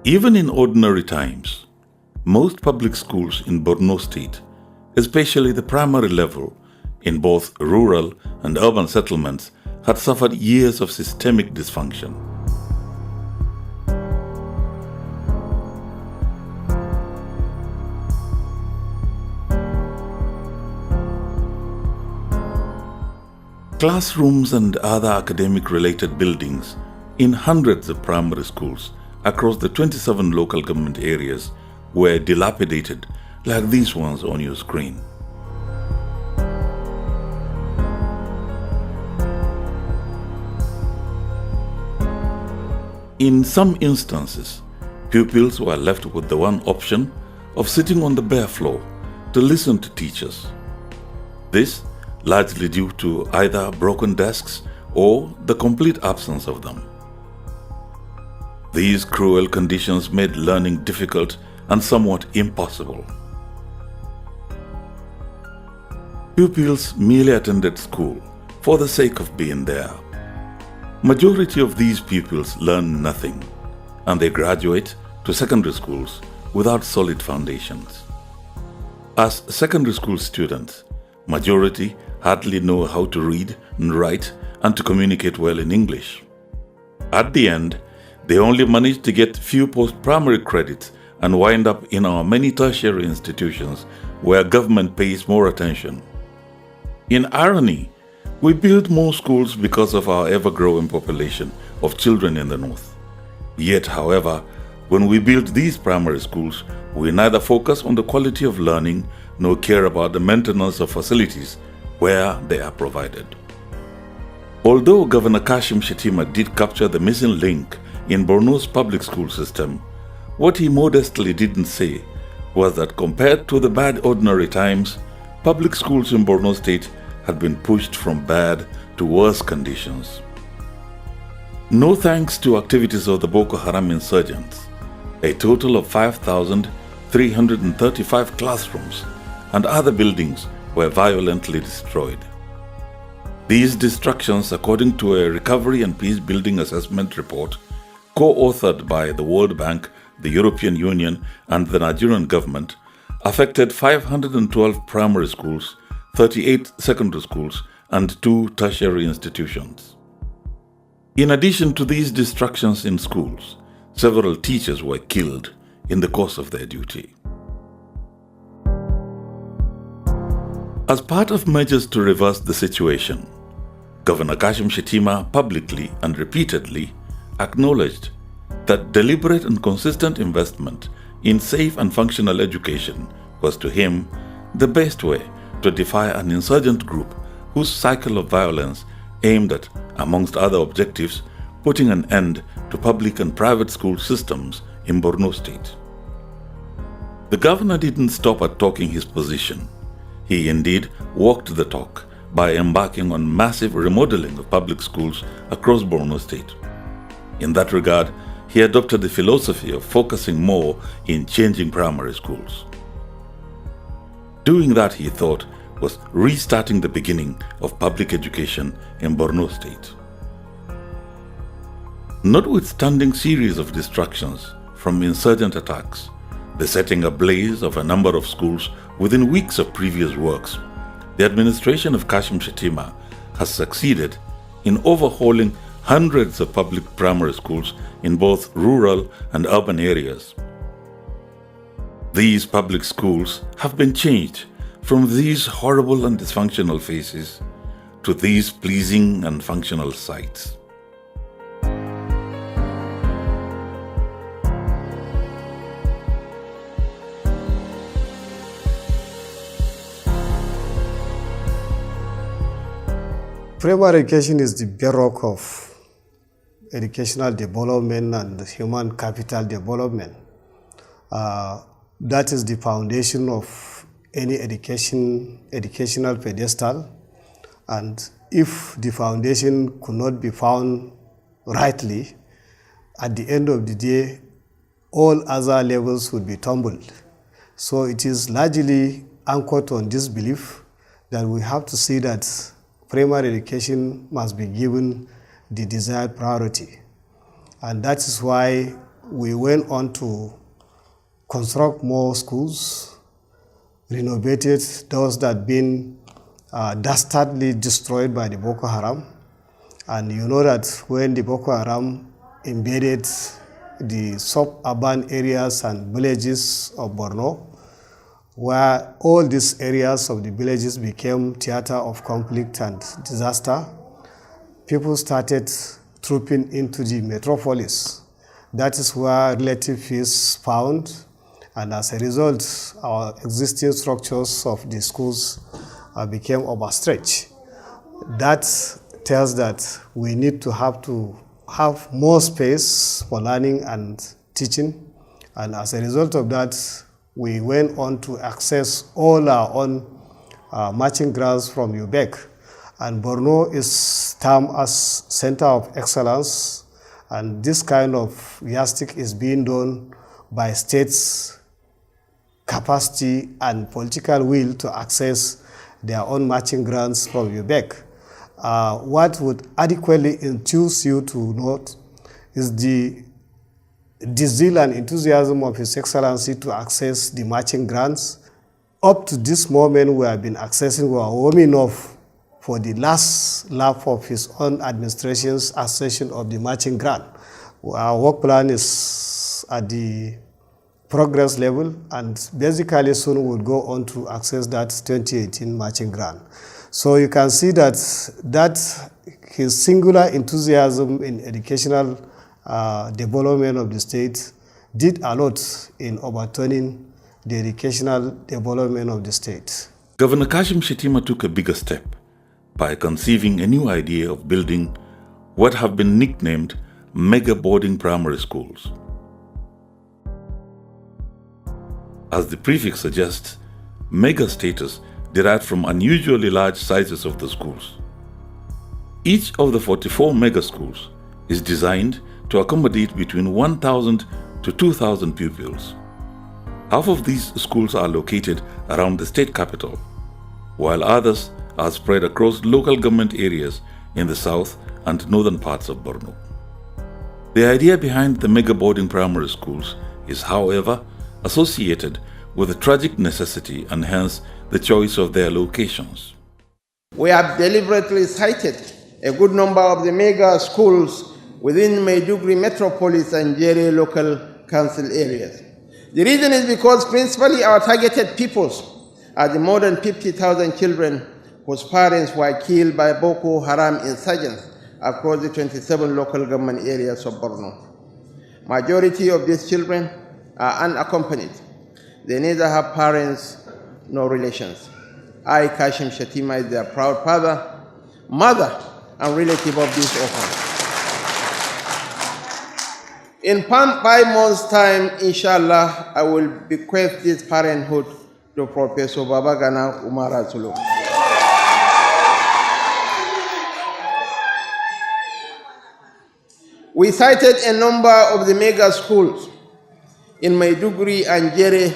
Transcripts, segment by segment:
Even in ordinary times, most public schools in Borno State, especially the primary level in both rural and urban settlements, had suffered years of systemic dysfunction. Classrooms and other academic-related buildings in hundreds of primary schools across the 27 local government areas were dilapidated like these ones on your screen. In some instances, pupils were left with the one option of sitting on the bare floor to listen to teachers. This largely due to either broken desks or the complete absence of them. These cruel conditions made learning difficult and somewhat impossible. Pupils merely attended school for the sake of being there. Majority of these pupils learn nothing, and they graduate to secondary schools without solid foundations. As secondary school students, majority hardly know how to read and write and to communicate well in English. At the end, they only manage to get few post-primary credits and wind up in our many tertiary institutions where government pays more attention. In irony, we build more schools because of our ever-growing population of children in the north. Yet, however, when we build these primary schools, we neither focus on the quality of learning nor care about the maintenance of facilities where they are provided. Although Governor Kashim Shettima did capture the missing link in Borno's public school system, what he modestly didn't say was that compared to the bad ordinary times, public schools in Borno State had been pushed from bad to worse conditions. No thanks to activities of the Boko Haram insurgents, a total of 5,335 classrooms and other buildings were violently destroyed. These destructions, according to a Recovery and Peace Building Assessment report co-authored by the World Bank, the European Union, and the Nigerian government, affected 512 primary schools, 38 secondary schools, and 2 tertiary institutions. In addition to these destructions in schools, several teachers were killed in the course of their duty. As part of measures to reverse the situation, Governor Kashim Shettima publicly and repeatedly acknowledged that deliberate and consistent investment in safe and functional education was to him the best way to defy an insurgent group whose cycle of violence aimed at, amongst other objectives, putting an end to public and private school systems in Borno State. The governor didn't stop at talking his position. He indeed walked the talk by embarking on massive remodeling of public schools across Borno State. In that regard, he adopted the philosophy of focusing more in changing primary schools. Doing that, he thought, was restarting the beginning of public education in Borno State. Notwithstanding series of destructions from insurgent attacks, the setting ablaze of a number of schools within weeks of previous works, the administration of Kashim Shettima has succeeded in overhauling hundreds of public primary schools in both rural and urban areas. These public schools have been changed from these horrible and dysfunctional faces to these pleasing and functional sites. Primary education is the bedrock of educational development and human capital development. That is the foundation of any educational pedestal, and if the foundation could not be found rightly, at the end of the day, all other levels would be tumbled. So it is largely anchored on this belief that we have to see that primary education must be given the desired priority. And that is why we went on to construct more schools, renovated those that had been dastardly destroyed by the Boko Haram. And you know that when the Boko Haram invaded the suburban areas and villages of Borno, where all these areas of the villages became theater of conflict and disaster, people started trooping into the metropolis. That is where relative peace found, and as a result, our existing structures of the schools became overstretched. That tells that we need to have more space for learning and teaching, and as a result of that, we went on to access all our own marching grounds from UBEC. And Borno is termed as Center of Excellence, and this kind of yardstick is being done by states' capacity and political will to access their own marching grounds from UBEC. What would adequately induce you to note is the zeal and enthusiasm of His Excellency to access the marching grounds. Up to this moment, we have been accessing, we are warming up for the last lap of his own administration's accession of the marching ground. Our work plan is at the progress level, and basically soon we'll go on to access that 2018 marching ground. So you can see that his singular enthusiasm in educational development of the state did a lot in overturning the educational development of the state. Governor Kashim Shettima took a bigger step by conceiving a new idea of building what have been nicknamed mega boarding primary schools. As the prefix suggests, mega status derived from unusually large sizes of the schools. Each of the 44 mega schools is designed to accommodate between 1,000 to 2,000 pupils. Half of these schools are located around the state capital, while others are spread across local government areas in the south and northern parts of Borno. The idea behind the mega boarding primary schools is, however, associated with a tragic necessity and hence the choice of their locations. We have deliberately cited a good number of the mega schools within Maiduguri metropolis and Jere local council areas. The reason is because principally our targeted peoples are the more than 50,000 children whose parents were killed by Boko Haram insurgents across the 27 local government areas of Borno. Majority of these children are unaccompanied. They neither have parents nor relations. I, Kashim Shettima, is their proud father, mother, and relative of these orphans. In 5 months' time, inshallah, I will bequeath this parenthood to Professor Babagana Umar Zulu. We cited a number of the mega schools in Maiduguri and Jere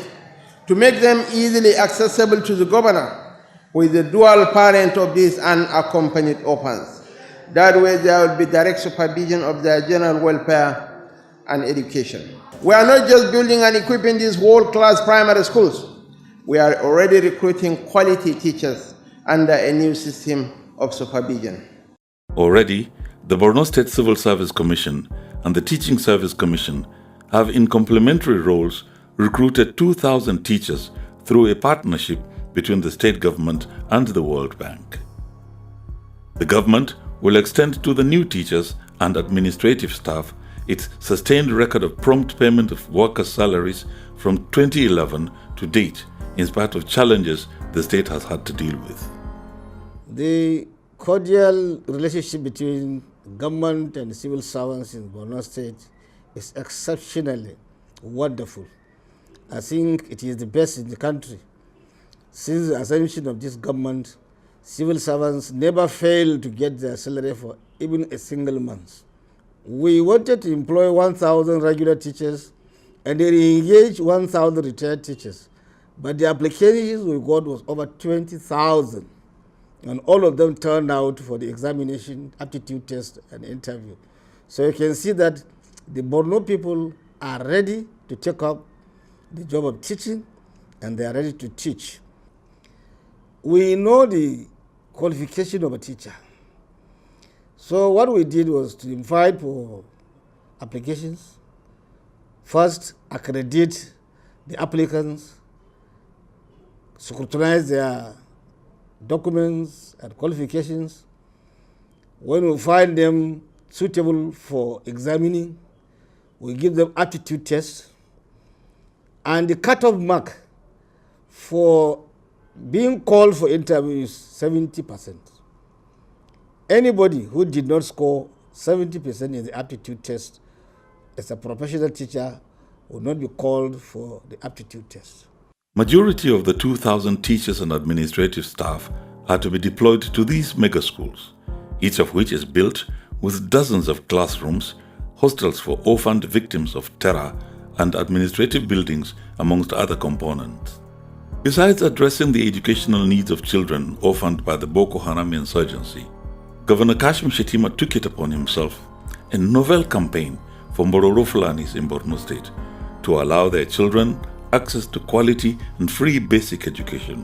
to make them easily accessible to the governor with the dual parent of these unaccompanied orphans. That way there will be direct supervision of their general welfare and education. We are not just building and equipping these world-class primary schools. We are already recruiting quality teachers under a new system of supervision. Already, the Borno State Civil Service Commission and the Teaching Service Commission have in complementary roles recruited 2,000 teachers through a partnership between the state government and the World Bank. The government will extend to the new teachers and administrative staff its sustained record of prompt payment of workers' salaries from 2011 to date, in spite of challenges the state has had to deal with. The cordial relationship between government and civil servants in Borno State is exceptionally wonderful. I think it is the best in the country. Since the assumption of this government, civil servants never fail to get their salary for even a single month. We wanted to employ 1,000 regular teachers and engage 1,000 retired teachers, but the applications we got was over 20,000, and all of them turned out for the examination, aptitude test, and interview. So you can see that the Borno people are ready to take up the job of teaching, and they are ready to teach. We know the qualification of a teacher. So what we did was to invite for applications. First, accredit the applicants, scrutinize their documents and qualifications. When we find them suitable for examining, we give them aptitude tests. And the cutoff mark for being called for interview is 70%. Anybody who did not score 70% in the aptitude test as a professional teacher will not be called for the aptitude test. Majority of the 2,000 teachers and administrative staff are to be deployed to these mega schools, each of which is built with dozens of classrooms, hostels for orphaned victims of terror, and administrative buildings, amongst other components. Besides addressing the educational needs of children orphaned by the Boko Haram insurgency, Governor Kashim Shettima took it upon himself a novel campaign for Mbororo Fulanis in Borno State to allow their children access to quality and free basic education.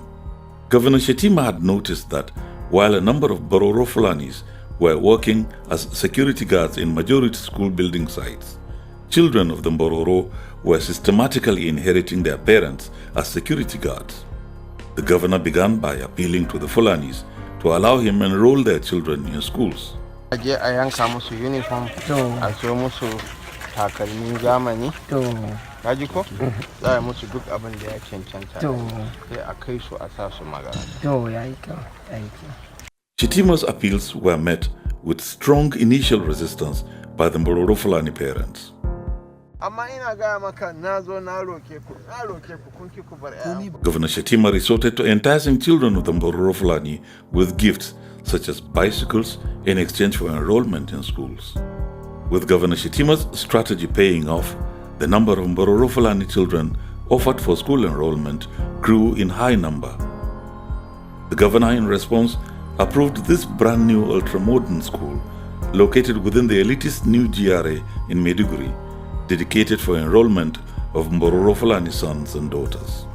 Governor Shettima had noticed that while a number of Bororo Fulanis were working as security guards in majority school building sites, children of the Bororo were systematically inheriting their parents as security guards. The governor began by appealing to the Fulanis to allow him enroll their children in schools. Aje a yanka musu uniform, a so musu takalmin zamani. Kaji ko? Za a musu duk abin da ya cancanta. Sai a kai su a sa su makaranta. Shettima's appeals were met with strong initial resistance by the Mbororo Fulani parents. Governor Shettima resorted to enticing children of the Mbororo Fulani with gifts such as bicycles in exchange for enrollment in schools. With Governor Shettima's strategy paying off, the number of Mbororo Fulani children offered for school enrollment grew in high number. The governor, in response, approved this brand new ultra-modern school located within the elitist new GRA in Maiduguri, dedicated for enrollment of Mbororo Fulani sons and daughters.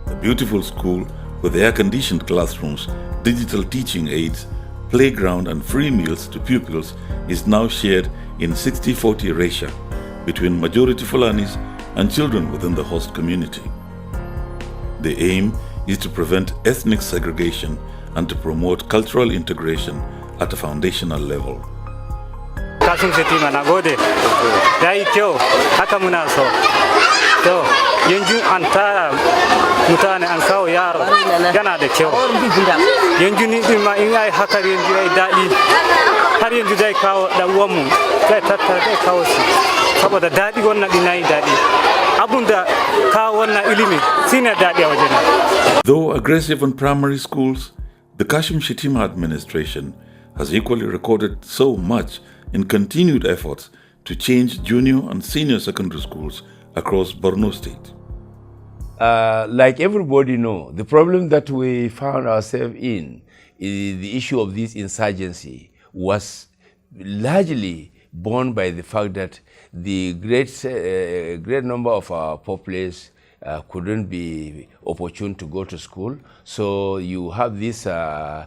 The beautiful school with air-conditioned classrooms, digital teaching aids, playground and free meals to pupils is now shared in 60-40 ratio between majority Fulanis and children within the host community. The aim is to prevent ethnic segregation and to promote cultural integration at a foundational level. Kashim Shettima na gode, ya yi kyau, haka muna so. To, yanzu an tara mutane an kawo yaro yana da kyau. Yanzu ni ma in yayi haka yanzu yayi daɗi. Har yanzu zai kawo da uwanmu, zai tattara zai kawo shi. Saboda daɗi wannan din yayi daɗi. Abun da kawo wannan ilimi shine daɗi a wajena. Though aggressive in primary schools, the Kashim Shettima administration has equally recorded so much in continued efforts to change junior and senior secondary schools across Borno State. Like everybody knows, the problem that we found ourselves in is the issue of this insurgency was largely born by the fact that the great number of our populace couldn't be opportune to go to school. So you have this, most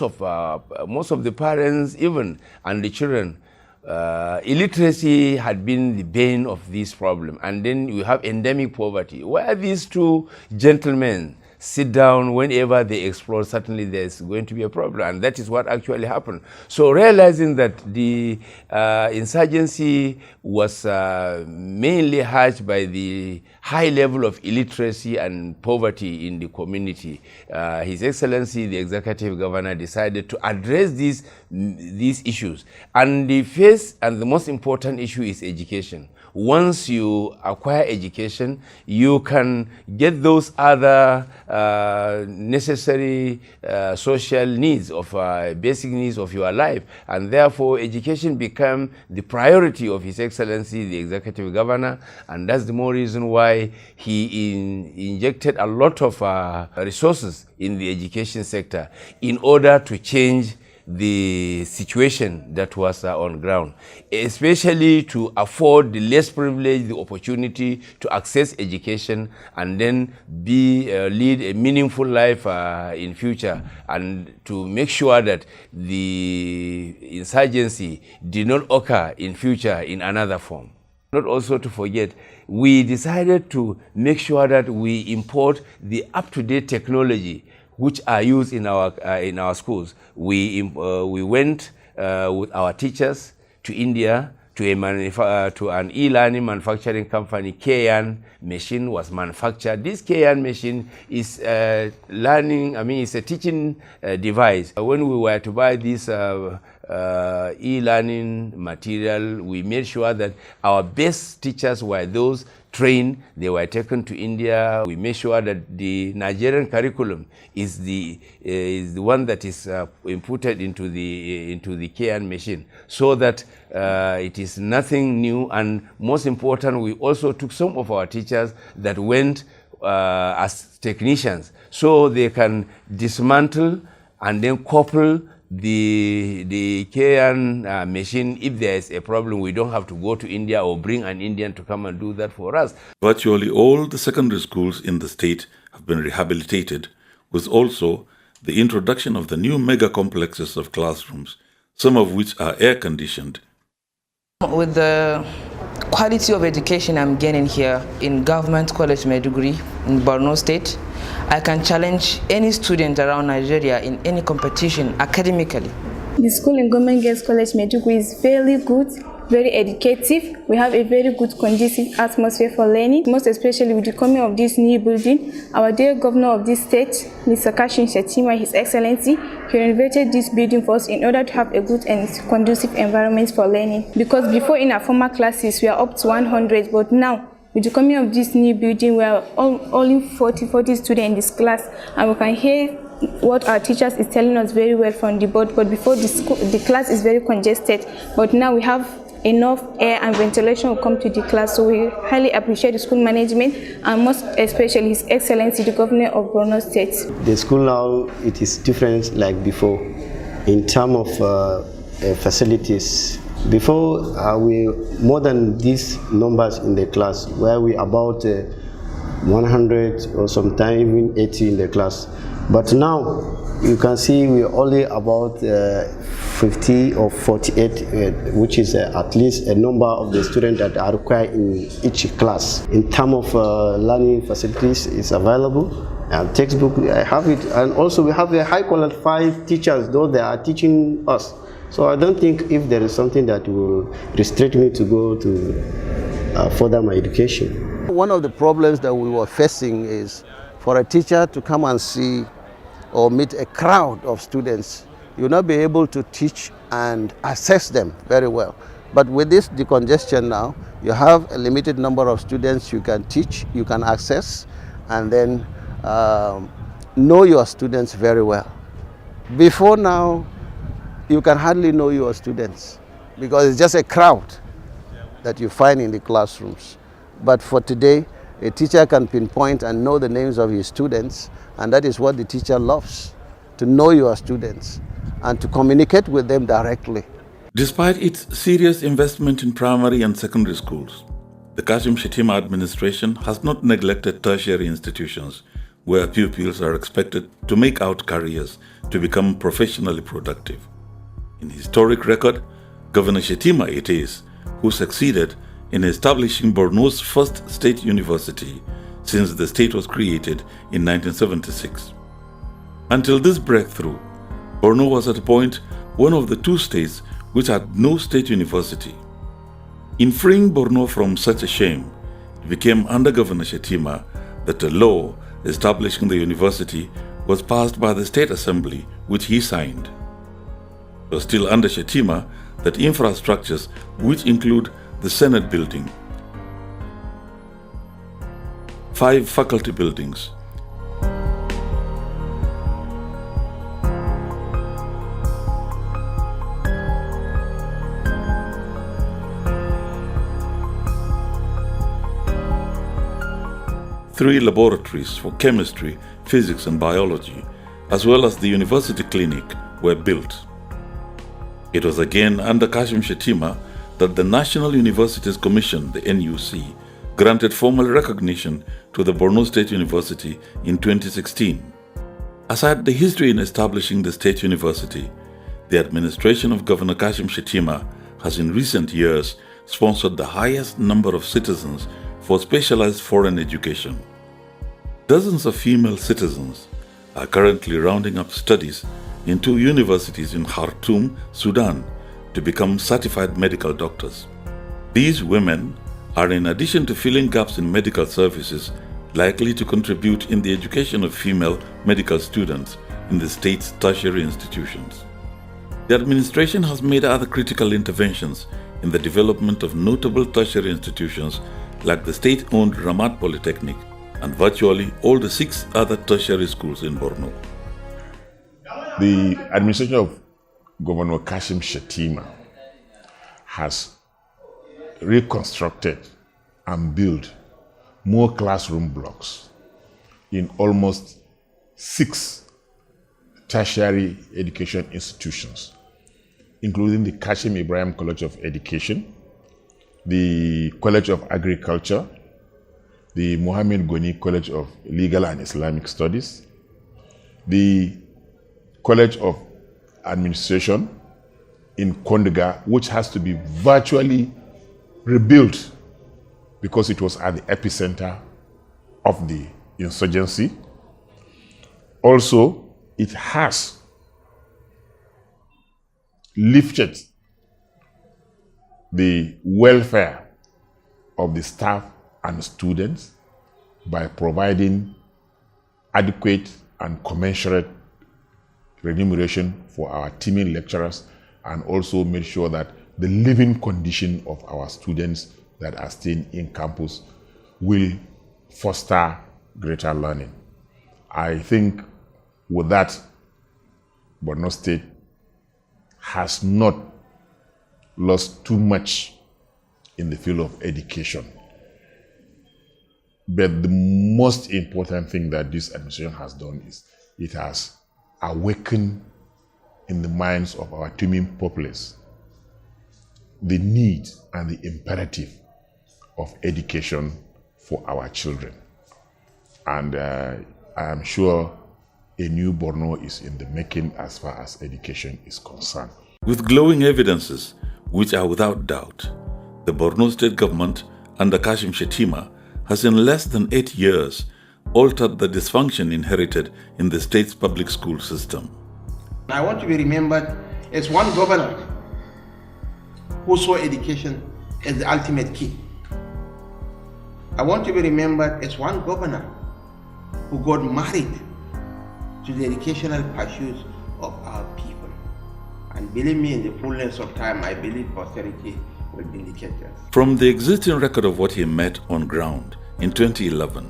of the parents even and the children, illiteracy had been the bane of this problem. And then you have endemic poverty, where these two gentlemen sit down whenever they explore, certainly there's going to be a problem, and that is what actually happened. So realizing that the insurgency was mainly hatched by the high level of illiteracy and poverty in the community, His Excellency, the Executive Governor, decided to address these issues. And the first and the most important issue is education. Once you acquire education, you can get those other necessary social needs of basic needs of your life, and therefore education became the priority of His Excellency, the Executive Governor, and that's the more reason why he injected a lot of resources in the education sector in order to change the situation that was on ground, especially to afford the less privileged the opportunity to access education and then lead a meaningful life in future, and to make sure that the insurgency did not occur in future in another form. Not also to forget, we decided to make sure that we import the up-to-date technology which are used in our schools. We went with our teachers to India to an e-learning manufacturing company. KN machine was manufactured. This KN machine is it's a teaching device. When we were to buy this e-learning material, we made sure that our best teachers were those trained. They were taken to India. We made sure that the Nigerian curriculum is the one that is inputted into the KN machine, so that it is nothing new. And most important, we also took some of our teachers that went as technicians, so they can dismantle and then couple the KN machine. If there is a problem, we don't have to go to India or bring an Indian to come and do that for us. Virtually all the secondary schools in the state have been rehabilitated, with also the introduction of the new mega complexes of classrooms, some of which are air-conditioned. With the quality of education I'm getting here in Government College Maiduguri in Borno State, I can challenge any student around Nigeria in any competition academically. The school in Government Girls College Maiduguri is very good, very educative. We have a very good conducive atmosphere for learning, most especially with the coming of this new building. Our dear governor of this state, Mr. Kashim Shettima, His Excellency, he renovated this building for us in order to have a good and conducive environment for learning. Because before in our former classes, we are up to 100, but now with the coming of this new building, we are only 40 students in this class, and we can hear what our teachers is telling us very well from the board. But before the class is very congested, but now we have enough air and ventilation will come to the class. So we highly appreciate the school management, and most especially His Excellency, the Governor of Borno State. The school now, it is different like before in terms of facilities. Before, we more than these numbers in the class, where we about 100 or sometimes even 80 in the class. But now you can see we're only about 50 or 48, which is at least a number of the students that are required in each class. In terms of learning facilities, it's available. And textbook, I have it. And also we have a high qualified teachers, though they are teaching us. So I don't think if there is something that will restrict me to go to further my education. One of the problems that we were facing is for a teacher to come and see or meet a crowd of students. You will not be able to teach and assess them very well. But with this decongestion now, you have a limited number of students you can teach, you can access, and then know your students very well. Before now, you can hardly know your students because it's just a crowd that you find in the classrooms. But for today, a teacher can pinpoint and know the names of his students, and that is what the teacher loves, to know your students and to communicate with them directly. Despite its serious investment in primary and secondary schools, the Kashim Shettima administration has not neglected tertiary institutions where pupils are expected to make out careers to become professionally productive. In historic record, Governor Shettima it is who succeeded in establishing Borno's first state university since the state was created in 1976. Until this breakthrough, Borno was at a point one of the two states which had no state university. In freeing Borno from such a shame, it became under Governor Shettima that a law establishing the university was passed by the State Assembly, which he signed. It was still under Shettima that infrastructures, which include the Senate building, 5 faculty buildings, three laboratories for chemistry, physics and biology, as well as the university clinic were built. It was again under Kashim Shettima that the National Universities Commission, the NUC, granted formal recognition to the Borno State University in 2016. Aside the history in establishing the state university, the administration of Governor Kashim Shettima has in recent years sponsored the highest number of citizens for specialized foreign education. Dozens of female citizens are currently rounding up studies in 2 universities in Khartoum, Sudan, to become certified medical doctors. These women are, in addition to filling gaps in medical services, likely to contribute in the education of female medical students in the state's tertiary institutions. The administration has made other critical interventions in the development of notable tertiary institutions like the state-owned Ramat Polytechnic and virtually all the 6 other tertiary schools in Borno. The administration of Governor Kashim Shettima has reconstructed and built more classroom blocks in almost 6 tertiary education institutions, including the Kashim Ibrahim College of Education, the College of Agriculture, the Mohammed Goni College of Legal and Islamic Studies, the College of Administration in Kondaga, which has to be virtually rebuilt because it was at the epicenter of the insurgency. Also, it has lifted the welfare of the staff and students by providing adequate and commensurate remuneration for our teaming lecturers, and also made sure that the living condition of our students that are staying in campus will foster greater learning. I think with that, Borno State has not lost too much in the field of education. But the most important thing that this administration has done is it has awakened in the minds of our teeming populace the need and the imperative of education for our children. And I am sure a new Borno is in the making as far as education is concerned. With glowing evidences, which are without doubt, the Borno State government under Kashim Shettima has in less than 8 years altered the dysfunction inherited in the state's public school system. I want to be remembered as one governor who saw education as the ultimate key. I want to be remembered as one governor who got married to the educational pursuits of our people. And believe me, in the fullness of time, I believe posterity will vindicate us. From the existing record of what he met on ground in 2011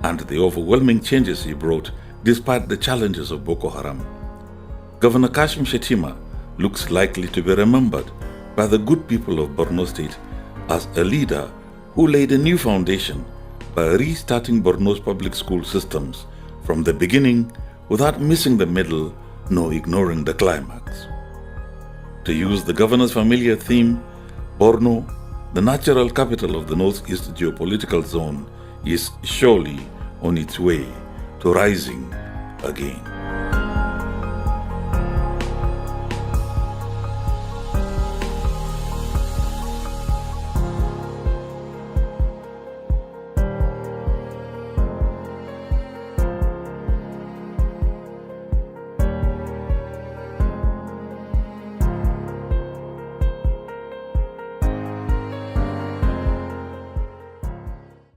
and the overwhelming changes he brought despite the challenges of Boko Haram, Governor Kashim Shettima looks likely to be remembered by the good people of Borno State as a leader who laid a new foundation by restarting Borno's public school systems from the beginning without missing the middle nor ignoring the climax. To use the governor's familiar theme, Borno, the natural capital of the Northeast geopolitical zone, is surely on its way to rising again.